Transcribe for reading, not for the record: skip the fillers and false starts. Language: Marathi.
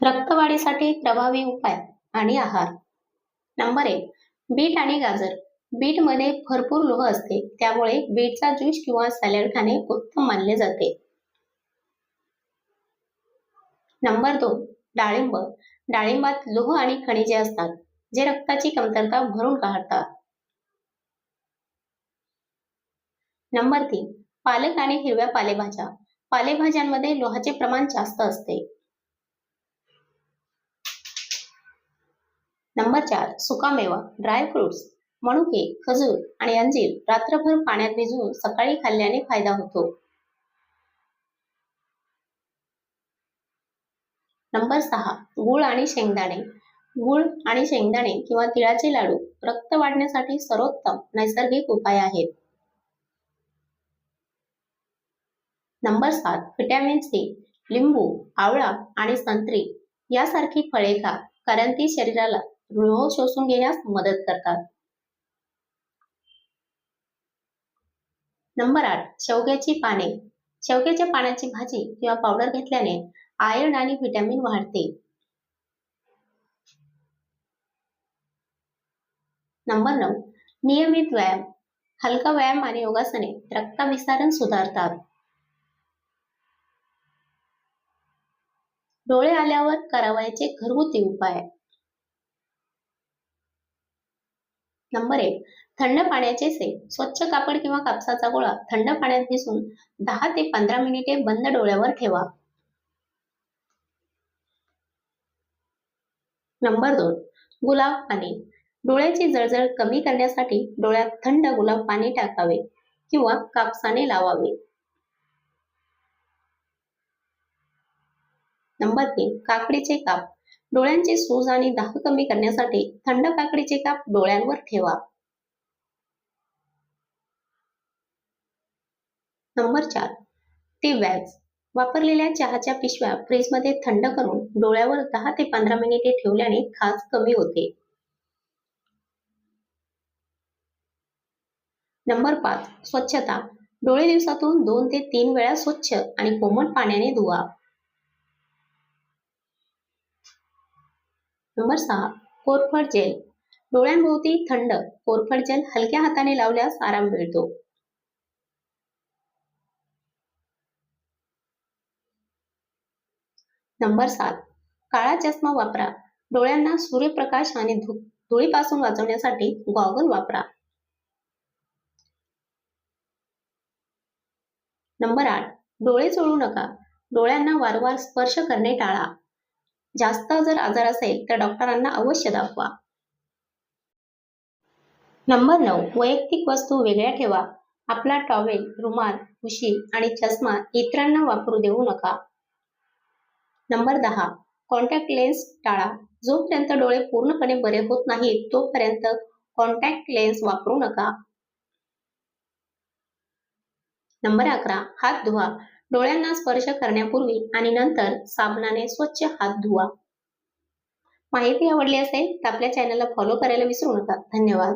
रक्तवाढीसाठी प्रभावी उपाय आणि आहार. नंबर 1. बीट आणि गाजर. बीटमध्ये भरपूर लोह असते, त्यामुळे बीटचा ज्यूस किंवा सॅलड खाणे उत्तम मानले जाते. नंबर 2. डाळिंब. डाळिंबात लोह आणि खनिजे असतात, जे रक्ताची कमतरता भरून काढतात. नंबर 3. पालक आणि हिरव्या पालेभाज्या. पालेभाज्यांमध्ये लोहाचे प्रमाण जास्त असते. नंबर 4. सुकामेवा, ड्राय फ्रुट्स. मनुके, खजूर आणि अंजीर रात्रभर पाण्यात भिजवून सकाळी खाल्ल्याने फायदा होतो. नंबर 6. गूळ आणि शेंगदाणे. गूळ आणि शेंगदाणे किंवा तिळाचे लाडू रक्त वाढण्यासाठी सर्वोत्तम नैसर्गिक उपाय आहेत. नंबर 7. Vitamin C. लिंबू, आवळा आणि संत्री यासारखी फळे खा, कारण ती शरीराला लोह शोषून घेण्यास मदत करतात. नंबर 8. शेवग्याची पाने. शेवग्याच्या पानाची भाजी किंवा पावडर घेतल्याने आयर्न आणि व्हिटॅमिन वाढते. नंबर 9. नियमित व्यायाम. हलका व्यायाम आणि योगासने रक्ताभिसरण सुधारतात. डोळे आल्यावर करावयाचे घरगुती उपाय. नंबर 1. थंड पाण्याचे सेक. स्वच्छ कापड किंवा कापसाचा गोळा थंड पाण्यात भिजवून 10 ते 15 मिनिटे बंद डोळ्यावर ठेवा. नंबर 2. गुलाब पाणी. डोळ्याची जळजळ कमी करण्यासाठी डोळ्यात थंड गुलाब पाणी टाकावे किंवा कापसाने लावावे. नंबर 3. काकडीचे काप. डोळ्यांची सूज आणि दाह कमी करण्यासाठी थंड काकडीचे काप डोळ्यांवर ठेवा. नंबर 4. Tea bags. वापरलेल्या चहाच्या पिशव्या फ्रीजमध्ये थंड करून डोळ्यावर 10 ते 15 मिनिटे ठेवल्याने खाज कमी होते. नंबर 5. स्वच्छता. डोळे दिवसातून 2 ते 3 वेळा स्वच्छ आणि कोमट पाण्याने धुवा. नंबर 6. कोरफड जेल. डोळ्यांभोवती थंड कोरफड जेल हलक्या हाताने लावल्यास आराम मिळतो. नंबर 7. काळा चष्मा वापरा. डोळ्यांना सूर्यप्रकाश आणि धुळीपासून वाचवण्यासाठी गॉगल वापरा. नंबर 8. डोळे चोळू नका. डोळ्यांना वारंवार स्पर्श करणे टाळा. जास्त जर आजार असेल तर डॉक्टरांना अवश्य दाखवा. नंबर 9. वैयक्तिक वस्तू वेगळ्या ठेवा. आपला टॉवेल, रुमाल, उशी आणि चष्मा इतरांना वापरू देऊ नका. नंबर 10. कॉन्टॅक्ट लेन्स टाळा. जोपर्यंत डोळे पूर्णपणे बरे होत नाहीत तोपर्यंत कॉन्टॅक्ट लेन्स वापरू नका. नंबर 11. हात धुवा. डोळ्यांना स्पर्श करण्यापूर्वी आणि नंतर साबणाने स्वच्छ हात धुवा. माहिती आवडली असेल तर आपल्या चॅनलला फॉलो करायला विसरू नका. धन्यवाद.